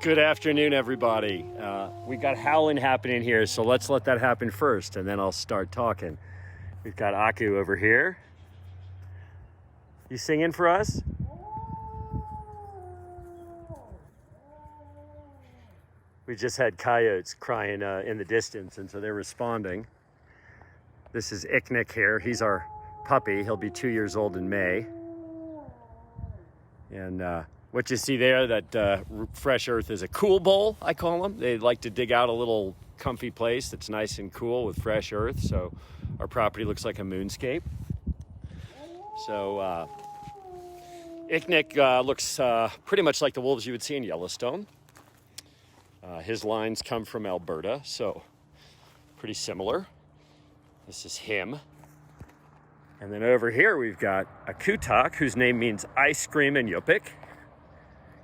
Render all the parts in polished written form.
Good afternoon, everybody. We got howling happening here, so let's let that happen first, and then I'll start talking. We've got Aku over here. You singing for us? We just had coyotes crying in the distance, and so they're responding. This is Icknick here. He's our puppy. He'll be 2 years old in May. And what you see there, that fresh earth is a cool bowl, I call them. They like to dig out a little comfy place that's nice and cool with fresh earth, so our property looks like a moonscape. So Icknick looks pretty much like the wolves you would see in Yellowstone. His lines come from Alberta, so pretty similar. This is him. And then over here we've got a Kutak, whose name means ice cream in Yupik.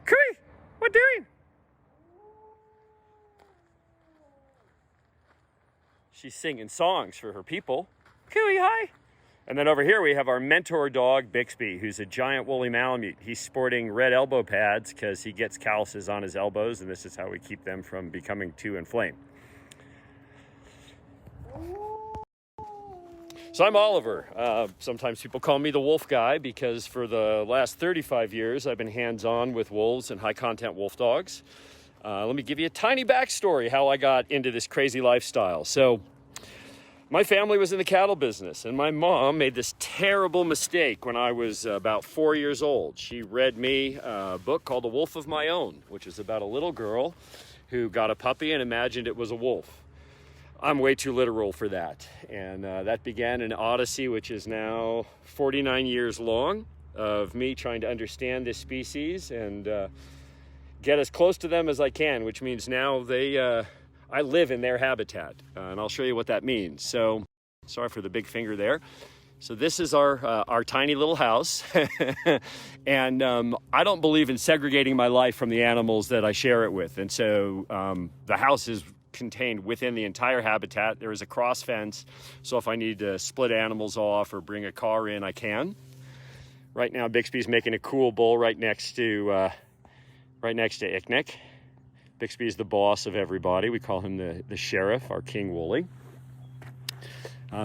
Kui, what doing? She's singing songs for her people. Kui, hi. And then over here we have our mentor dog, Bixby, who's a giant woolly Malamute. He's sporting red elbow pads because he gets calluses on his elbows, and this is how we keep them from becoming too inflamed. So I'm Oliver. Sometimes people call me the wolf guy because for the last 35 years I've been hands-on with wolves and high-content wolf dogs. Let me give you a tiny backstory how I got into this crazy lifestyle. So my family was in the cattle business, and my mom made this terrible mistake when I was about 4 years old. She read me a book called A Wolf of My Own, which is about a little girl who got a puppy and imagined it was a wolf. I'm way too literal for that. And that began an odyssey, which is now 49 years long, of me trying to understand this species and get as close to them as I can, which means now I live in their habitat. And I'll show you what that means. So, sorry for the big finger there. So this is our tiny little house. And I don't believe in segregating my life from the animals that I share it with. And so the house is contained within the entire habitat. There is a cross fence, so if I need to split animals off or bring a car in, I can. Right now, Bixby's making a cool bowl right next to Icknick. Bixby's the boss of everybody. We call him the sheriff, our King Wooly.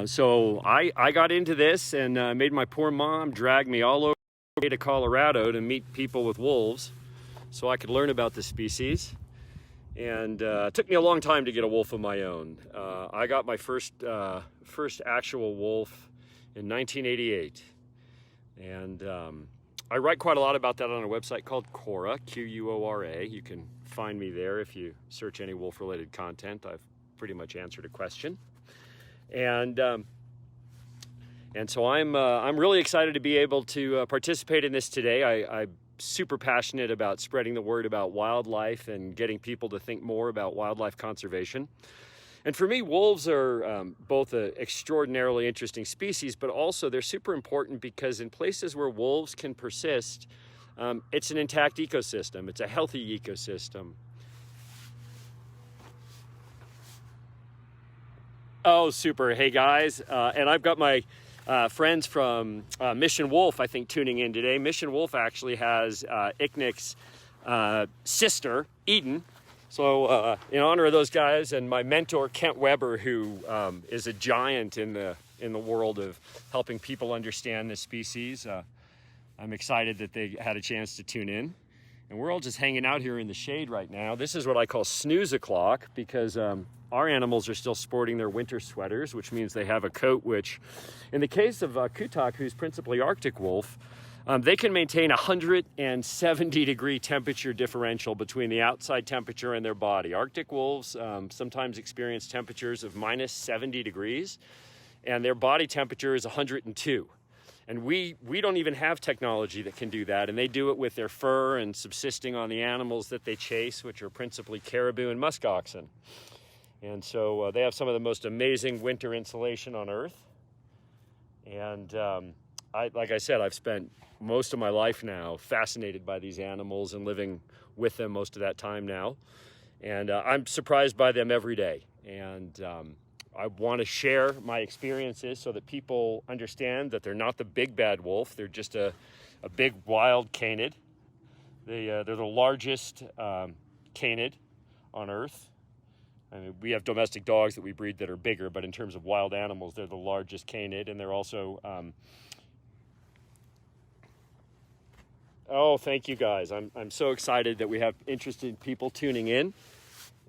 So I got into this and made my poor mom drag me all over to Colorado to meet people with wolves so I could learn about the species. And it took me a long time to get a wolf of my own. I got my first actual wolf in 1988. And I write quite a lot about that on a website called Quora, Quora. You can find me there if you search any wolf-related content. I've pretty much answered a question. And so I'm really excited to be able to participate in this today. I'm super passionate about spreading the word about wildlife and getting people to think more about wildlife conservation. And for me, wolves are both an extraordinarily interesting species, but also they're super important because in places where wolves can persist, it's an intact ecosystem. It's a healthy ecosystem. Oh, super. Hey, guys. And I've got my friends from Mission Wolf, I think, tuning in today. Mission Wolf actually has Icknick's sister, Eden. So in honor of those guys and my mentor, Kent Weber, who is a giant in the world of helping people understand this species, I'm excited that they had a chance to tune in. And we're all just hanging out here in the shade right now. This is what I call snooze o'clock because our animals are still sporting their winter sweaters, which means they have a coat which, in the case of Kutak, who's principally Arctic wolf, they can maintain 170 degree temperature differential between the outside temperature and their body. Arctic wolves sometimes experience temperatures of minus 70 degrees, and their body temperature is 102. And we don't even have technology that can do that, and they do it with their fur and subsisting on the animals that they chase, which are principally caribou and musk oxen. And so they have some of the most amazing winter insulation on Earth. And like I said, I've spent most of my life now fascinated by these animals and living with them most of that time now. And I'm surprised by them every day. And I want to share my experiences so that people understand that they're not the big bad wolf. They're just a big wild canid. They're the largest canid on Earth. I mean, we have domestic dogs that we breed that are bigger, but in terms of wild animals, they're the largest canid, and they're also... Oh, thank you guys. I'm so excited that we have interested people tuning in.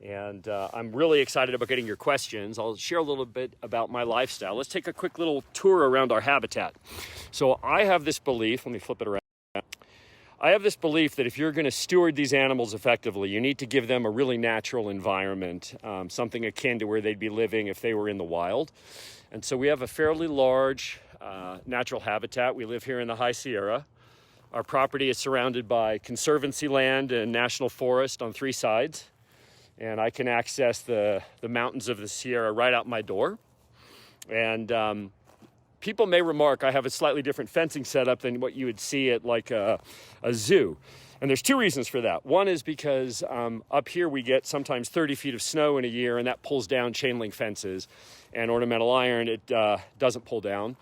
And I'm really excited about getting your questions. I'll share a little bit about my lifestyle. Let's take a quick little tour around our habitat. So I have this belief, let me flip it around. I have this belief that if you're going to steward these animals effectively, you need to give them a really natural environment, something akin to where they'd be living if they were in the wild. And so we have a fairly large natural habitat. We live here in the High Sierra. Our property is surrounded by conservancy land and national forest on 3 sides. And I can access the mountains of the Sierra right out my door. And people may remark I have a slightly different fencing setup than what you would see at like a zoo. And there's 2 reasons for that. One is because up here we get sometimes 30 feet of snow in a year, and that pulls down chain link fences. And ornamental iron, it doesn't pull down.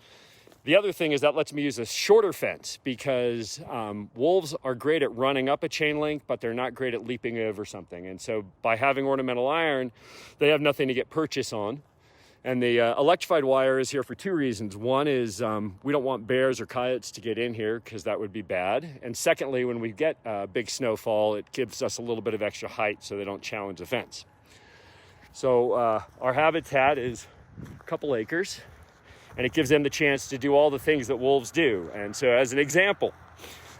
The other thing is that lets me use a shorter fence because wolves are great at running up a chain link, but they're not great at leaping over something. And so by having ornamental iron, they have nothing to get purchase on. And the electrified wire is here for 2 reasons. One is we don't want bears or coyotes to get in here because that would be bad. And secondly, when we get big snowfall, it gives us a little bit of extra height so they don't challenge the fence. So our habitat is a couple acres. And it gives them the chance to do all the things that wolves do. And so as an example,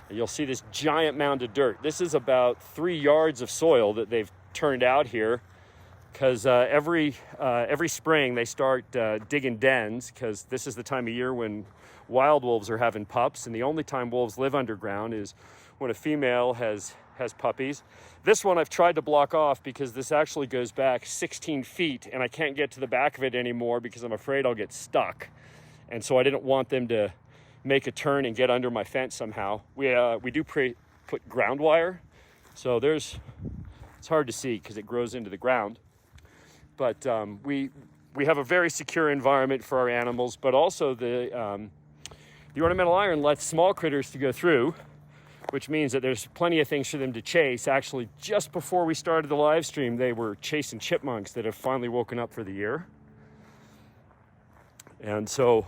you'll see this giant mound of dirt. This is about 3 yards of soil that they've turned out here because every spring they start digging dens because this is the time of year when wild wolves are having pups. And the only time wolves live underground is when a female has puppies. This one I've tried to block off because this actually goes back 16 feet and I can't get to the back of it anymore because I'm afraid I'll get stuck. And so I didn't want them to make a turn and get under my fence somehow. We do put ground wire. So it's hard to see because it grows into the ground. But we have a very secure environment for our animals, but also the ornamental iron lets small critters to go through, which means that there's plenty of things for them to chase. Actually, just before we started the live stream, they were chasing chipmunks that have finally woken up for the year. And so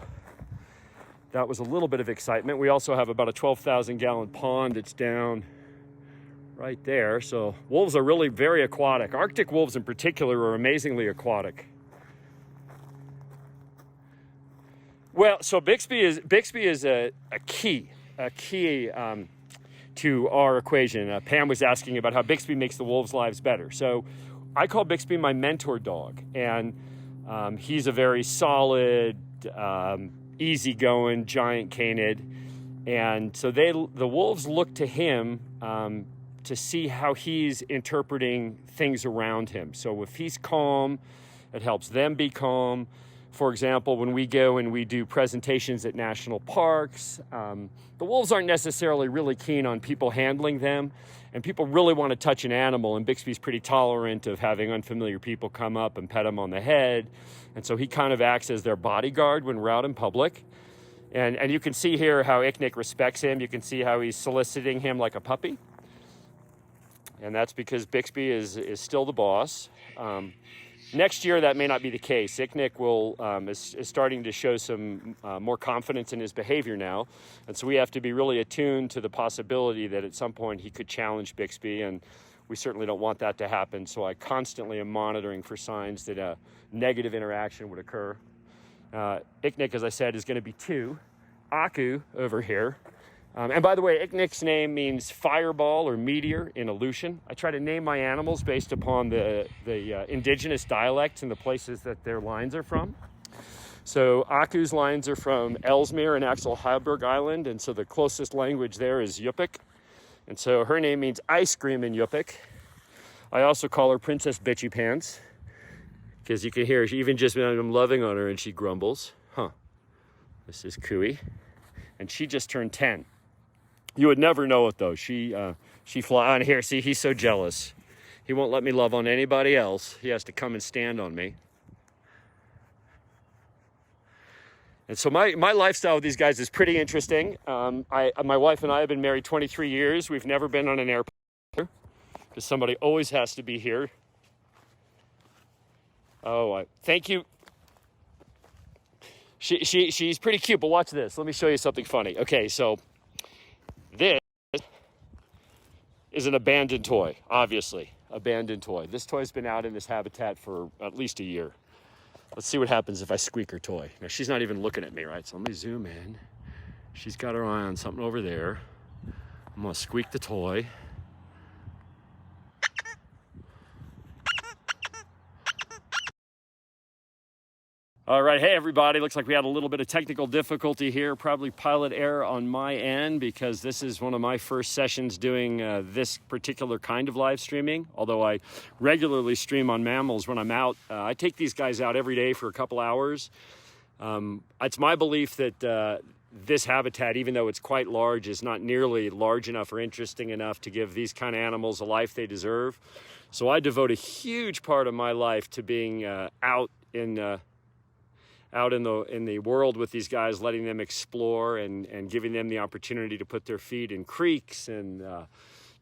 that was a little bit of excitement. We also have about a 12,000 gallon pond that's down right there. So wolves are really very aquatic. Arctic wolves in particular are amazingly aquatic. Well, so Bixby is a key to our equation. Pam was asking about how Bixby makes the wolves' lives better. So I call Bixby my mentor dog, and he's a very solid, easygoing giant canid. And so the wolves look to him to see how he's interpreting things around him. So if he's calm, it helps them be calm. For example, when we go and we do presentations at national parks, the wolves aren't necessarily really keen on people handling them, and people really want to touch an animal, and Bixby's pretty tolerant of having unfamiliar people come up and pet him on the head, and so he kind of acts as their bodyguard when we're out in public. And you can see here how Icknick respects him. You can see how he's soliciting him like a puppy, and that's because Bixby is still the boss. Next year, that may not be the case. Icknick is starting to show some more confidence in his behavior now. And so we have to be really attuned to the possibility that at some point he could challenge Bixby, and we certainly don't want that to happen. So I constantly am monitoring for signs that a negative interaction would occur. Icknick, as I said, is going to be 2. Aku over here. And by the way, Icknick's name means fireball or meteor in Aleutian. I try to name my animals based upon the indigenous dialects and the places that their lines are from. So Aku's lines are from Ellesmere and Axel Heidelberg Island, and so the closest language there is Yupik. And so her name means ice cream in Yupik. I also call her Princess Bitchy Pants, because you can hear she even just when I'm loving on her and she grumbles. This is Cooey, and she just turned 10. You would never know it though. She fly on here. See, he's so jealous. He won't let me love on anybody else. He has to come and stand on me. And so my lifestyle with these guys is pretty interesting. My wife and I have been married 23 years. We've never been on an airplane. because somebody always has to be here. Oh, thank you. She's pretty cute, but watch this. Let me show you something funny. Okay, so this is an abandoned toy, obviously. Abandoned toy. This toy's been out in this habitat for at least a year. Let's see what happens if I squeak her toy. Now, she's not even looking at me, right? So let me zoom in. She's got her eye on something over there. I'm gonna squeak the toy. All right, hey everybody, looks like we had a little bit of technical difficulty here, probably pilot error on my end, because this is one of my first sessions doing this particular kind of live streaming. Although I regularly stream on Mammalz when I'm out. I take these guys out every day for a couple hours. It's my belief that this habitat, even though it's quite large, is not nearly large enough or interesting enough to give these kind of animals a life they deserve. So I devote a huge part of my life to being out in the world with these guys, letting them explore and giving them the opportunity to put their feet in creeks and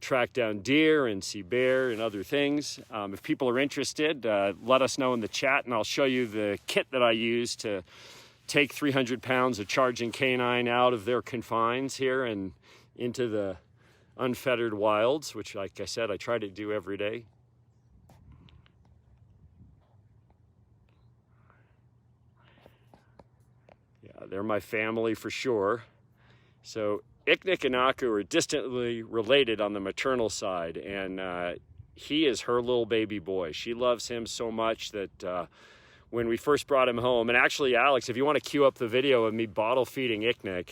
track down deer and see bear and other things. If people are interested, let us know in the chat, and I'll show you the kit that I use to take 300 pounds of charging canine out of their confines here and into the unfettered wilds, which, like I said, I try to do every day. They're my family for sure. So Iknik and Aku are distantly related on the maternal side, and he is her little baby boy. She loves him so much that when we first brought him home, and actually, Alex, if you want to cue up the video of me bottle feeding Iknik,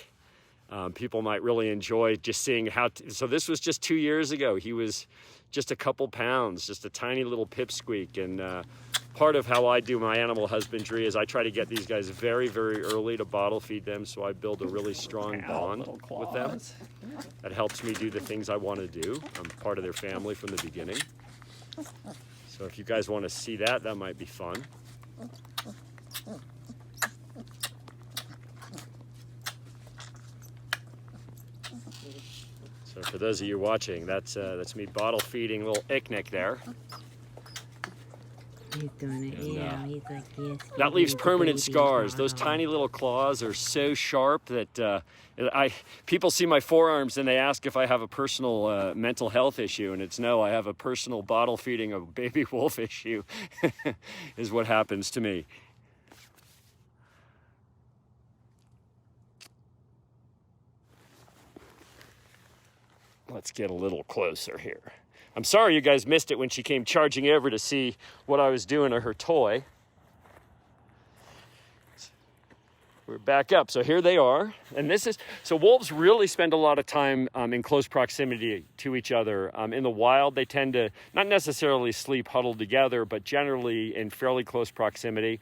people might really enjoy just seeing how. So this was just 2 years ago. He was just a couple pounds, just a tiny little pipsqueak, and part of how I do my animal husbandry is I try to get these guys very, very early to bottle feed them, so I build a really strong bond with them. That helps me do the things I want to do. I'm part of their family from the beginning. So if you guys want to see that, that might be fun. So for those of you watching, that's me bottle feeding little Iknik there. He's doing it, and, yeah. He's like, yes. That leaves permanent scars. Those tiny little claws are so sharp that people see my forearms and they ask if I have a personal mental health issue, and it's no, I have a personal bottle feeding a baby wolf issue is what happens to me. Let's get a little closer here. I'm sorry you guys missed it when she came charging over to see what I was doing to her toy. We're back up. So here they are. And so wolves really spend a lot of time in close proximity to each other. In the wild, they tend to not necessarily sleep huddled together, but generally in fairly close proximity.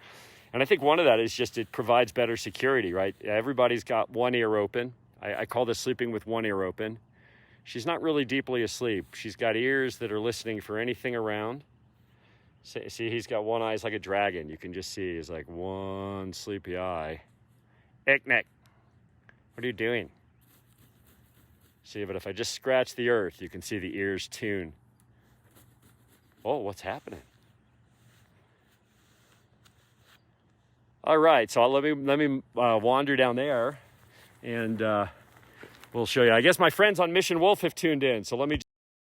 And I think one of that is just it provides better security, right? Everybody's got one ear open. I call this sleeping with one ear open. She's not really deeply asleep. She's got ears that are listening for anything around. See, he's got one eye. It's like a dragon. You can just see he's like one sleepy eye. Iknik, what are you doing? See, but if I just scratch the earth, you can see the ears tune. Oh, what's happening? All right, so let me wander down there, and we'll show you. I guess my friends on Mission Wolf have tuned in, so let me just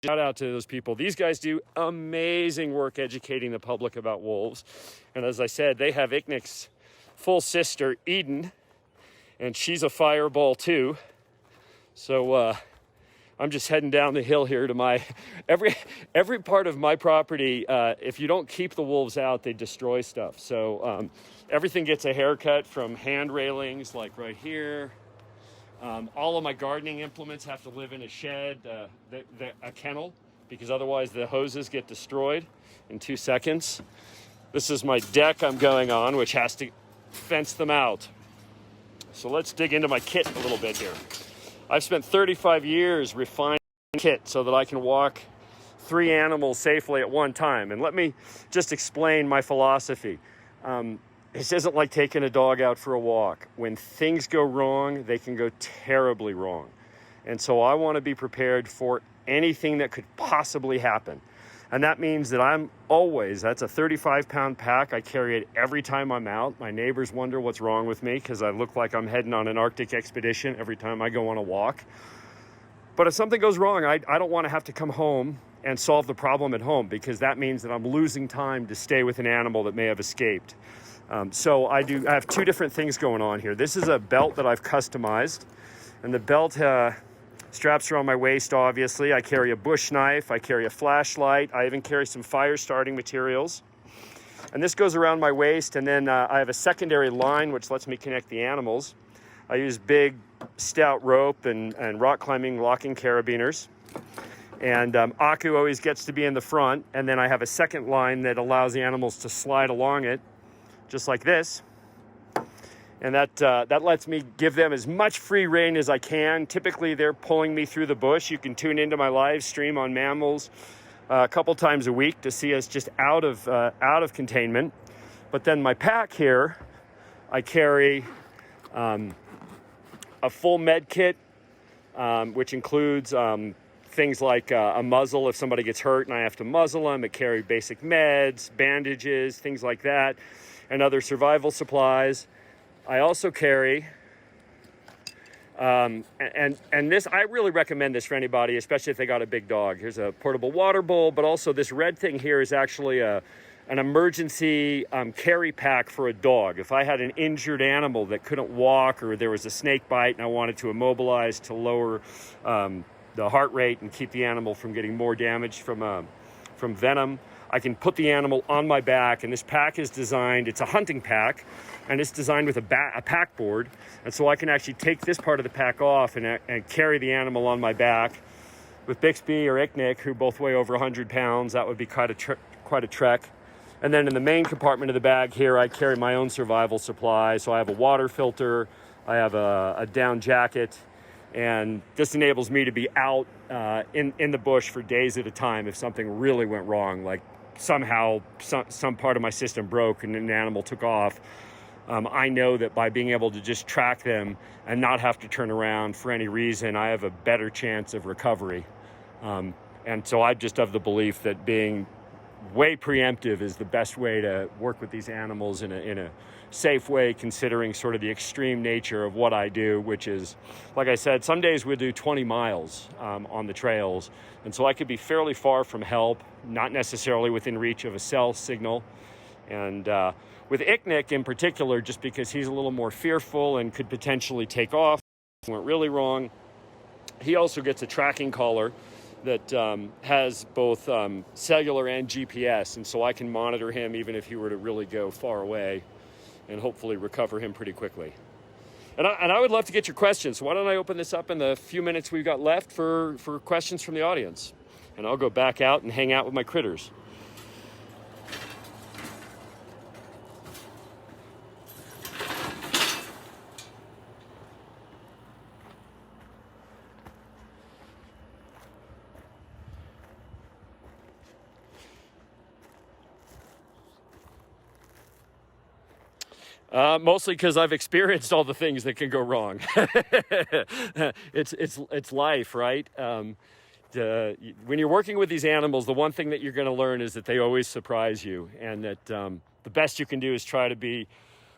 shout out to those people. These guys do amazing work educating the public about wolves. And as I said, they have Iknik's full sister, Eden, and she's a fireball too. So I'm just heading down the hill here to my, every part of my property, if you don't keep the wolves out, they destroy stuff. So everything gets a haircut, from hand railings, like right here. All of my gardening implements have to live in a shed, a kennel, because otherwise the hoses get destroyed in 2 seconds. This is my deck I'm going on, which has to fence them out. So let's dig into my kit a little bit here. I've spent 35 years refining the kit so that I can walk 3 animals safely at one time. And let me just explain my philosophy. This isn't like taking a dog out for a walk. When things go wrong, they can go terribly wrong. And so I want to be prepared for anything that could possibly happen. And that means that that's a 35-pound pack. I carry it every time I'm out. My neighbors wonder what's wrong with me because I look like I'm heading on an Arctic expedition every time I go on a walk. But if something goes wrong, I don't want to have to come home and solve the problem at home, because that means that I'm losing time to stay with an animal that may have escaped. So I have two different things going on here. This is a belt that I've customized, and the belt straps around my waist, obviously. I carry a bush knife, I carry a flashlight, I even carry some fire starting materials. And this goes around my waist, and then I have a secondary line which lets me connect the animals. I use big, stout rope and rock climbing locking carabiners. And Aku always gets to be in the front, and then I have a second line that allows the animals to slide along it, just like this. And that lets me give them as much free rein as I can. Typically, they're pulling me through the bush. You can tune into my live stream on Mammalz a couple times a week to see us just out of containment. But then my pack here, I carry a full med kit, which includes things like a muzzle if somebody gets hurt and I have to muzzle them. I carry basic meds, bandages, things like that, and other survival supplies. I also carry, and this, I really recommend this for anybody, especially if they got a big dog. Here's a portable water bowl, but also this red thing here is actually an emergency carry pack for a dog. If I had an injured animal that couldn't walk, or there was a snake bite and I wanted to immobilize to lower the heart rate and keep the animal from getting more damage from venom, I can put the animal on my back. And this pack is designed, it's a hunting pack, and it's designed with a pack board. And so I can actually take this part of the pack off and carry the animal on my back. With Bixby or Icknick, who both weigh over 100 pounds, that would be quite a trek. And then in the main compartment of the bag here, I carry my own survival supply. So I have a water filter, I have a down jacket, and this enables me to be out in the bush for days at a time if something really went wrong, like somehow some part of my system broke and an animal took off. I know that by being able to just track them and not have to turn around for any reason, I have a better chance of recovery. And so I just have the belief that being way preemptive is the best way to work with these animals in a safe way, considering sort of the extreme nature of what I do, which is, like I said, some days we'll do 20 miles on the trails. And so I could be fairly far from help, not necessarily within reach of a cell signal. And with Icknick in particular, just because he's a little more fearful and could potentially take off, went really wrong, he also gets a tracking collar that has both cellular and GPS, and so I can monitor him even if he were to really go far away and hopefully recover him pretty quickly. And I would love to get your questions, so why don't I open this up in the few minutes we've got left for questions from the audience, and I'll go back out and hang out with my critters. Mostly because I've experienced all the things that can go wrong. It's life, right? When you're working with these animals, the one thing that you're going to learn is that they always surprise you, and that the best you can do is try to be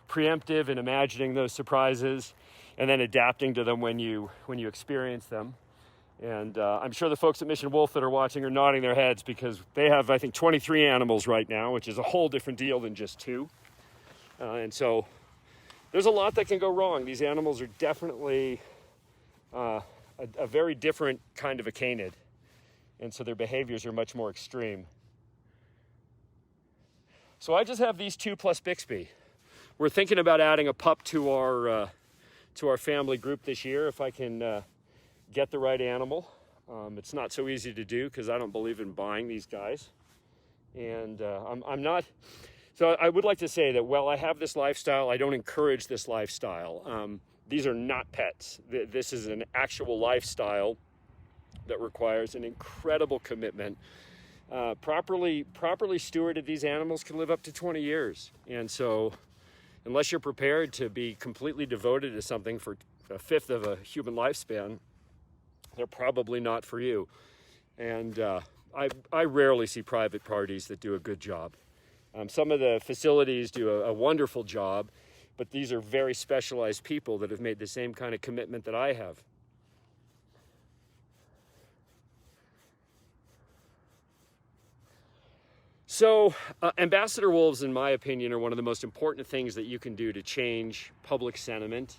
preemptive in imagining those surprises and then adapting to them when you experience them. And I'm sure the folks at Mission Wolf that are watching are nodding their heads, because they have, I think, 23 animals right now, which is a whole different deal than just 2. And so there's a lot that can go wrong. These animals are definitely a very different kind of a canid, and so their behaviors are much more extreme. So I just have these 2 plus Bixby. We're thinking about adding a pup to our family group this year if I can get the right animal. It's not so easy to do because I don't believe in buying these guys, and I'm not. So I would like to say that while I have this lifestyle, I don't encourage this lifestyle. These are not pets. This is an actual lifestyle that requires an incredible commitment. Properly stewarded, these animals can live up to 20 years. And so unless you're prepared to be completely devoted to something for a fifth of a human lifespan, they're probably not for you. And I rarely see private parties that do a good job. Some of the facilities do a wonderful job, but these are very specialized people that have made the same kind of commitment that I have. So ambassador wolves, in my opinion, are one of the most important things that you can do to change public sentiment.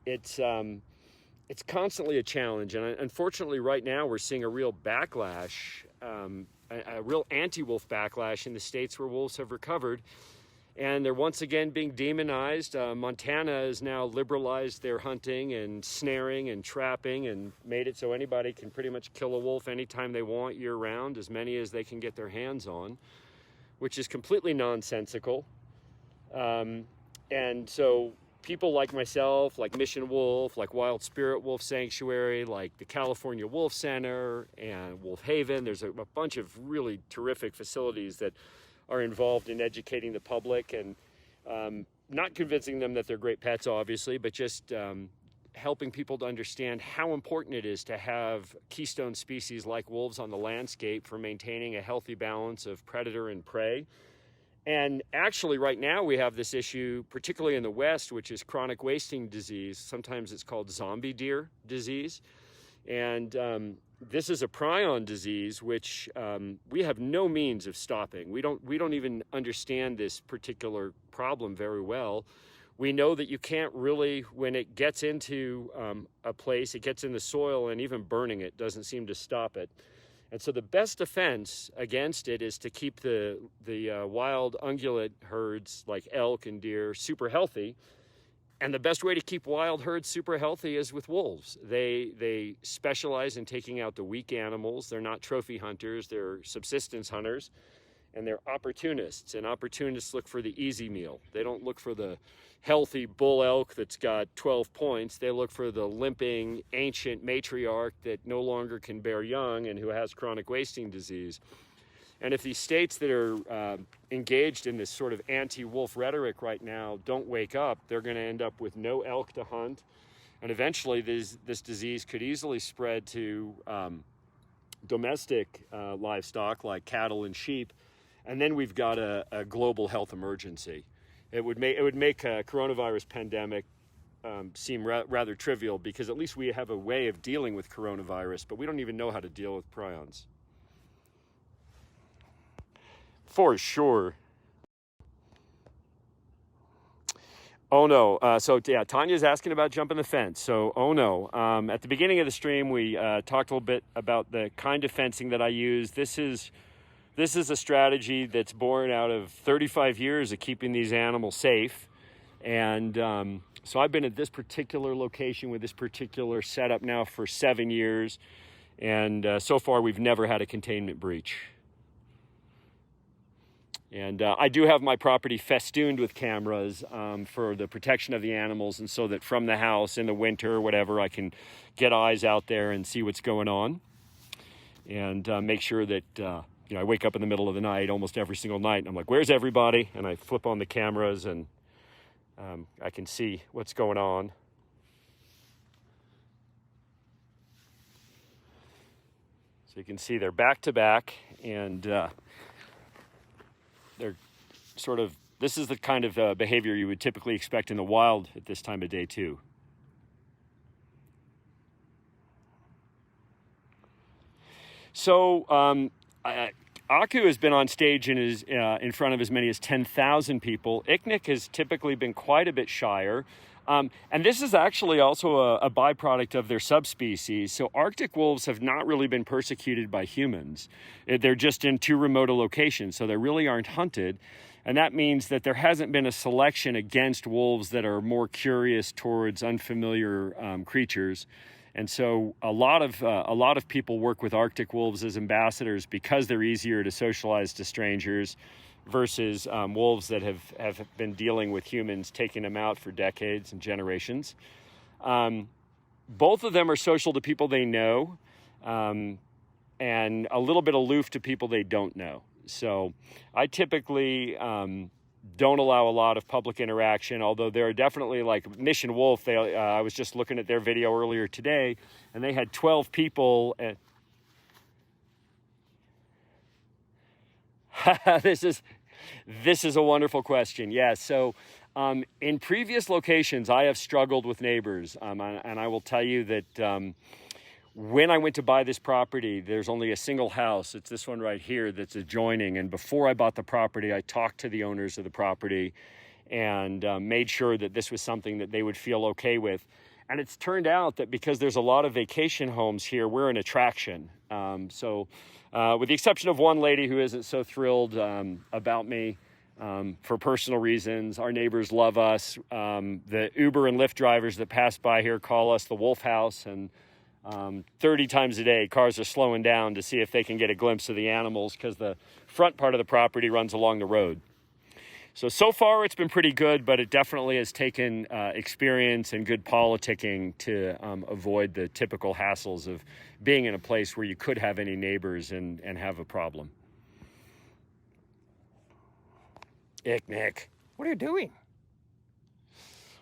It's constantly a challenge, and unfortunately right now we're seeing a real backlash, a real anti-wolf backlash in the states where wolves have recovered, and they're once again being demonized. Montana has now liberalized their hunting and snaring and trapping and made it so anybody can pretty much kill a wolf anytime they want year-round, as many as they can get their hands on, which is completely nonsensical. And so people like myself, like Mission Wolf, like Wild Spirit Wolf Sanctuary, like the California Wolf Center and Wolf Haven, there's a bunch of really terrific facilities that are involved in educating the public and not convincing them that they're great pets, obviously, but just helping people to understand how important it is to have keystone species like wolves on the landscape for maintaining a healthy balance of predator and prey. And actually right now we have this issue, particularly in the West, which is chronic wasting disease. Sometimes it's called zombie deer disease. And this is a prion disease, which we have no means of stopping. We don't even understand this particular problem very well. We know that you can't really, when it gets into a place, it gets in the soil, and even burning it doesn't seem to stop it. And so the best defense against it is to keep the wild ungulate herds like elk and deer super healthy. And the best way to keep wild herds super healthy is with wolves. They specialize in taking out the weak animals. They're not trophy hunters, they're subsistence hunters, and they're opportunists. And opportunists look for the easy meal. They don't look for the healthy bull elk that's got 12 points. They look for the limping ancient matriarch that no longer can bear young and who has chronic wasting disease. And if these states that are engaged in this sort of anti-wolf rhetoric right now don't wake up, they're going to end up with no elk to hunt. And eventually this disease could easily spread to domestic livestock like cattle and sheep. And then we've got a global health emergency. It would make a coronavirus pandemic seem rather trivial, because at least we have a way of dealing with coronavirus, but we don't even know how to deal with prions. For sure. Oh no. So yeah, Tanya's asking about jumping the fence. So, oh no. At the beginning of the stream, we talked a little bit about the kind of fencing that I use. This is a strategy that's born out of 35 years of keeping these animals safe. And so I've been at this particular location with this particular setup now for 7 years. And so far, we've never had a containment breach. And I do have my property festooned with cameras for the protection of the animals, and so that from the house in the winter or whatever, I can get eyes out there and see what's going on, and make sure that I wake up in the middle of the night almost every single night, and I'm like, where's everybody? And I flip on the cameras, and I can see what's going on. So you can see they're back to back, and they're sort of, this is the kind of behavior you would typically expect in the wild at this time of day too. So Aku has been on stage and is in front of as many as 10,000 people. Icknick has typically been quite a bit shyer. And this is actually also a byproduct of their subspecies. So Arctic wolves have not really been persecuted by humans. They're just in too remote a location, so they really aren't hunted. And that means that there hasn't been a selection against wolves that are more curious towards unfamiliar creatures. And so a lot of people work with Arctic wolves as ambassadors because they're easier to socialize to strangers, versus wolves that have been dealing with humans, taking them out for decades and generations. Both of them are social to people they know, and a little bit aloof to people they don't know. So I typically don't allow a lot of public interaction, although there are definitely, like Mission Wolf, I was just looking at their video earlier today, and they had 12 people This is a wonderful question. Yeah. So in previous locations, I have struggled with neighbors, and I will tell you that when I went to buy this property, there's only a single house. It's this one right here that's adjoining. And before I bought the property, I talked to the owners of the property and made sure that this was something that they would feel okay with. And it's turned out that because there's a lot of vacation homes here, we're an attraction. So with the exception of one lady who isn't so thrilled about me for personal reasons, our neighbors love us. The Uber and Lyft drivers that pass by here call us the Wolf House, and 30 times a day, cars are slowing down to see if they can get a glimpse of the animals because the front part of the property runs along the road. So far it's been pretty good, but it definitely has taken experience and good politicking to avoid the typical hassles of being in a place where you could have any neighbors and have a problem. Nick, what are you doing?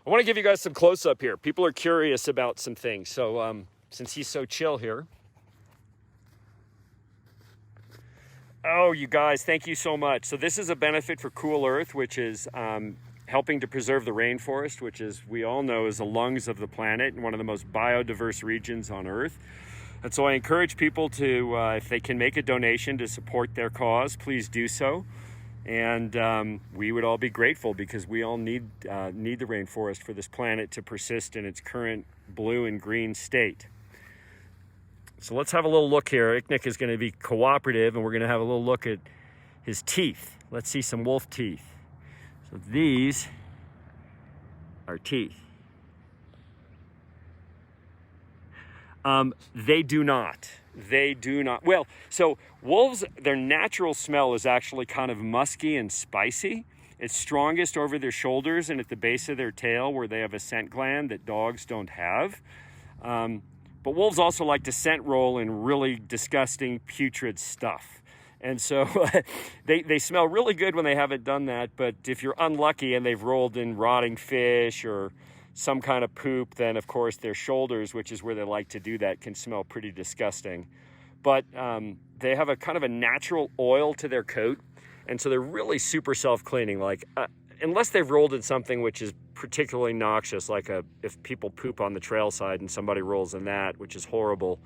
I want to give you guys some close-up here. People are curious about some things. So since he's so chill here. Oh, you guys, thank you so much. So this is a benefit for Cool Earth, which is helping to preserve the rainforest, which is, we all know, is the lungs of the planet and one of the most biodiverse regions on Earth. And so I encourage people to, if they can make a donation to support their cause, please do so. And we would all be grateful because we all need the rainforest for this planet to persist in its current blue and green state. So let's have a little look here. Nick is going to be cooperative, and we're going to have a little look at his teeth. Let's see some wolf teeth. So these are teeth. They do not. Well, so wolves, their natural smell is actually kind of musky and spicy. It's strongest over their shoulders and at the base of their tail where they have a scent gland that dogs don't have. But wolves also like to scent roll in really disgusting, putrid stuff. And so they smell really good when they haven't done that. But if you're unlucky and they've rolled in rotting fish or some kind of poop, then of course their shoulders, which is where they like to do that, can smell pretty disgusting. But they have a kind of a natural oil to their coat. And so they're really super self-cleaning. Like, unless they've rolled in something which is particularly noxious, like if people poop on the trail side and somebody rolls in that, which is horrible,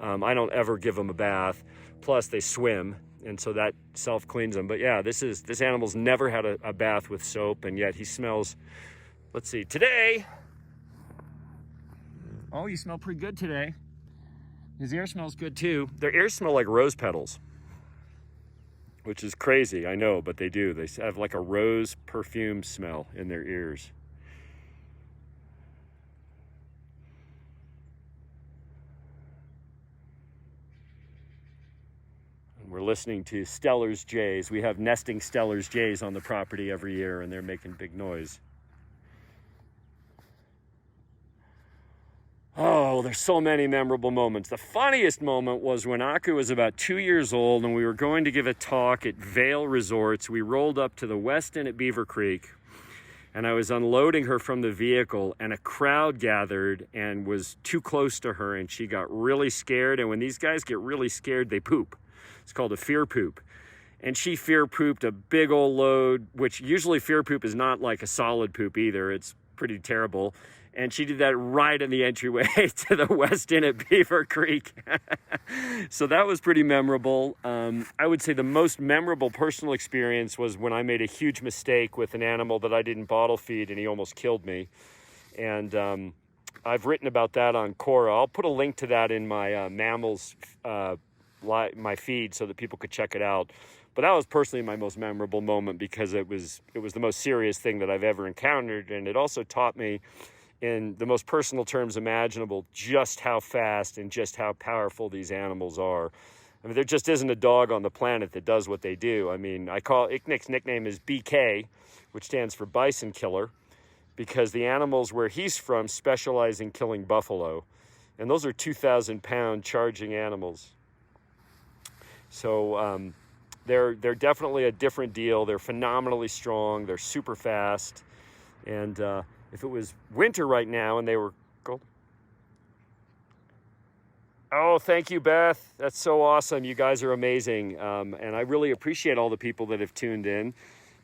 I don't ever give them a bath. Plus they swim, and so that self-cleans them. But yeah, this animal's never had a bath with soap, and yet he smells, let's see, today. Oh, you smell pretty good today. His ear smells good too. Their ears smell like rose petals, which is crazy, I know, but they do. They have like a rose perfume smell in their ears. And we're listening to Steller's jays. We have nesting Steller's jays on the property every year, and they're making big noise. Oh, there's so many memorable moments. The funniest moment was when Aku was about 2 years old and we were going to give a talk at Vail Resorts. We rolled up to the West End at Beaver Creek, and I was unloading her from the vehicle, and a crowd gathered and was too close to her, and she got really scared. And when these guys get really scared, they poop. It's called a fear poop. And she fear pooped a big old load, which usually fear poop is not like a solid poop either. It's pretty terrible. And she did that right in the entryway to the West End at Beaver Creek. So that was pretty memorable. I would say the most memorable personal experience was when I made a huge mistake with an animal that I didn't bottle feed, and he almost killed me. And I've written about that on Quora. I'll put a link to that in my Mammalz, my feed, so that people could check it out. But that was personally my most memorable moment because it was the most serious thing that I've ever encountered. And it also taught me, in the most personal terms imaginable, just how fast and just how powerful these animals are. I mean, there just isn't a dog on the planet that does what they do. I mean, Nick's nickname is BK, which stands for bison killer, because the animals where he's from specialize in killing buffalo. And those are 2,000-pound charging animals. So they're definitely a different deal. They're phenomenally strong. They're super fast. And if it was winter right now and they were cold. Oh, thank you, Beth. That's so awesome. You guys are amazing. And I really appreciate all the people that have tuned in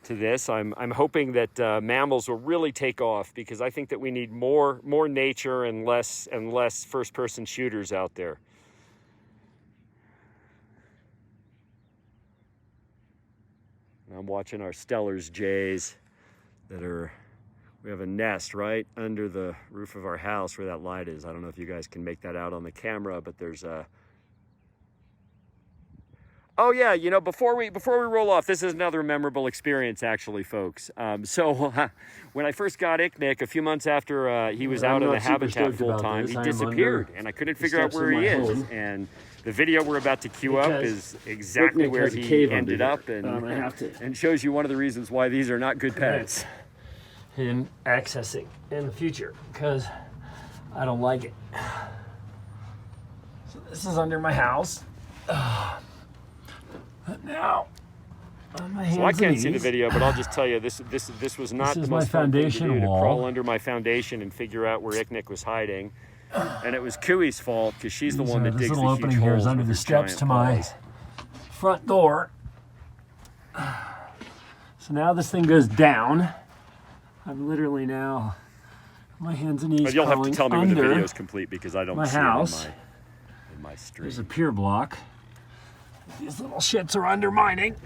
to this. I'm hoping that Mammalz will really take off, because I think that we need more nature and less first-person shooters out there. I'm watching our Stellar's jays that are, we have a nest right under the roof of our house where that light is. I don't know if you guys can make that out on the camera, but there's a, oh yeah, you know, before we roll off, this is another memorable experience actually, folks. So when I first got Icknick, a few months after he was out in the habitat full time, he disappeared and I couldn't figure out where he is. And the video we're about to queue up is exactly where he ended up, and shows you one of the reasons why these are not good pets. In accessing in the future, because I don't like it. So this is under my house. Now, on my hands so I can't and see the knees. video, but I'll just tell you, this was not the most fun thing to do, to crawl under my foundation and figure out where Icknick was hiding. And it was Cooey's fault, because she's the one that digs the huge holes. This little opening here is under the steps to my front door. So now this thing goes down. I'm literally now my hands and knees. But you'll have to tell me when the video is complete, because I don't see house. it in my stream. There's a pier block. These little shits are undermining.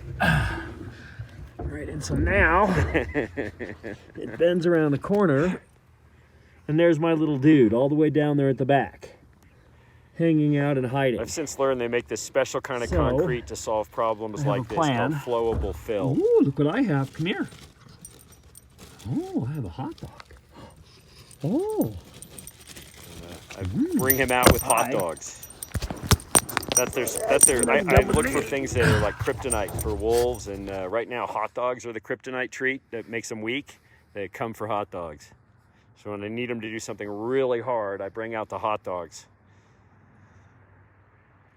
Right, and so now it bends around the corner, and there's my little dude all the way down there at the back, hanging out and hiding. I've since learned they make this special kind of concrete to solve problems like this, called flowable fill. Ooh, look what I have. Come here. Oh, I have a hot dog. Oh. I bring him out with hot dogs. That's their. I look for things that are like kryptonite for wolves, and right now hot dogs are the kryptonite treat that makes them weak. They come for hot dogs. So when I need them to do something really hard, I bring out the hot dogs.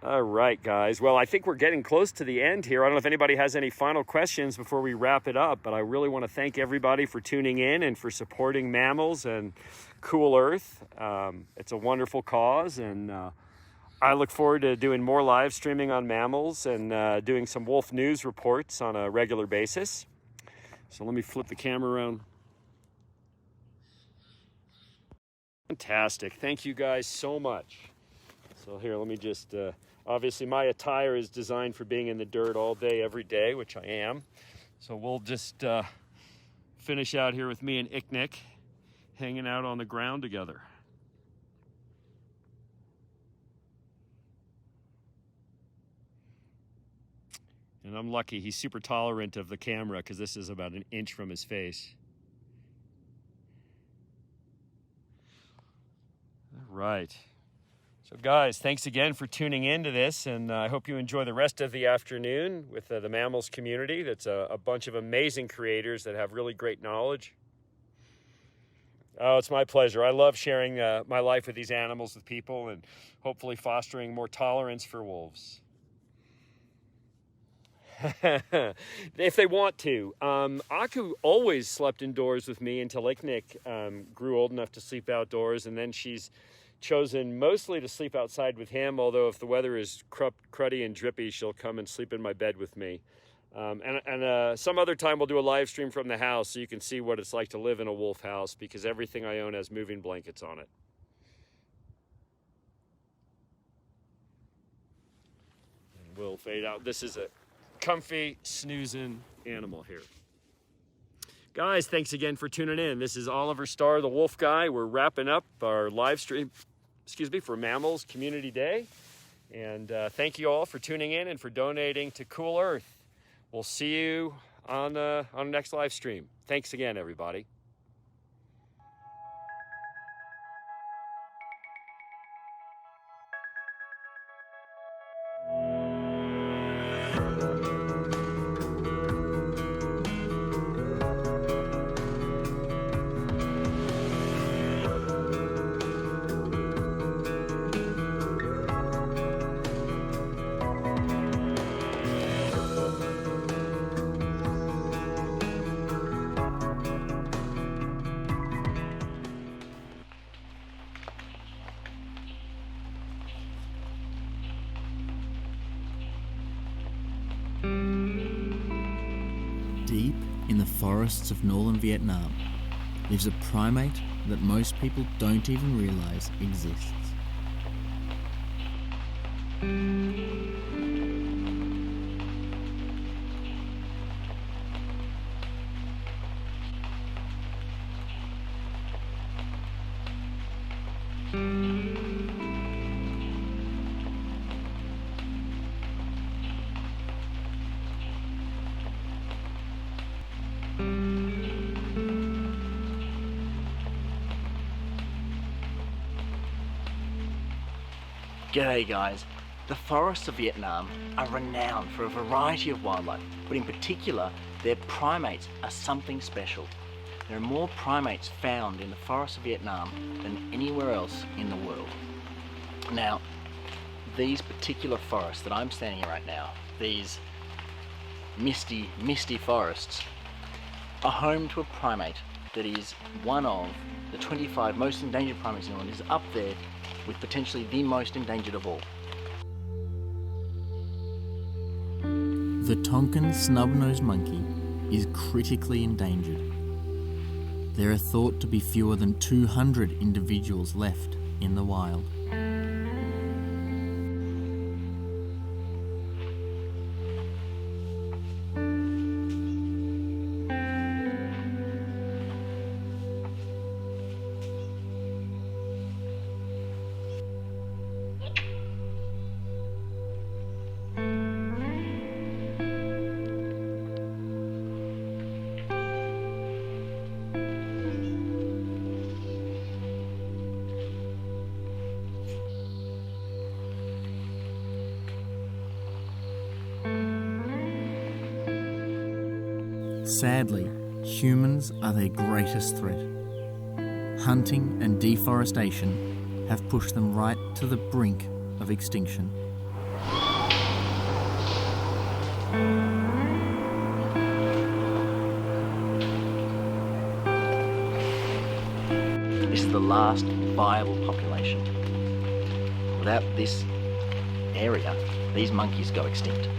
All right, guys. Well, I think we're getting close to the end here. I don't know if anybody has any final questions before we wrap it up, but I really want to thank everybody for tuning in and for supporting Mammalz and Cool Earth. It's a wonderful cause, and I look forward to doing more live streaming on Mammalz and doing some wolf news reports on a regular basis. So let me flip the camera around. Fantastic. Thank you guys so much. So here, let me just, obviously my attire is designed for being in the dirt all day, every day, which I am. So we'll just finish out here with me and Icknick hanging out on the ground together. And I'm lucky, he's super tolerant of the camera, because this is about an inch from his face. All right. So guys, thanks again for tuning into this, and I hope you enjoy the rest of the afternoon with the Mammalz community. That's a bunch of amazing creators that have really great knowledge. Oh, it's my pleasure. I love sharing my life with these animals with people, and hopefully fostering more tolerance for wolves. If they want to. Aku always slept indoors with me until Icknick grew old enough to sleep outdoors, and then she's chosen mostly to sleep outside with him, although if the weather is cruddy and drippy, she'll come and sleep in my bed with me. And some other time we'll do a live stream from the house so you can see what it's like to live in a wolf house, because everything I own has moving blankets on it. And we'll fade out. This is a comfy, snoozing animal here. Guys, thanks again for tuning in. This is Oliver Starr, the Wolf Guy. We're wrapping up our live stream, for Mammalz Community Day. And thank you all for tuning in and for donating to Cool Earth. We'll see you on the next live stream. Thanks again, everybody. Deep in the forests of northern Vietnam lives a primate that most people don't even realise exists. G'day guys. The forests of Vietnam are renowned for a variety of wildlife, but in particular, their primates are something special. There are more primates found in the forests of Vietnam than anywhere else in the world. Now, these particular forests that I'm standing in right now, these misty forests, are home to a primate that is one of the 25 most endangered primates in the world. Is up there with potentially the most endangered of all. The Tonkin snub-nosed monkey is critically endangered. There are thought to be fewer than 200 individuals left in the wild. Sadly, humans are their greatest threat. Hunting and deforestation have pushed them right to the brink of extinction. This is the last viable population. Without this area, these monkeys go extinct.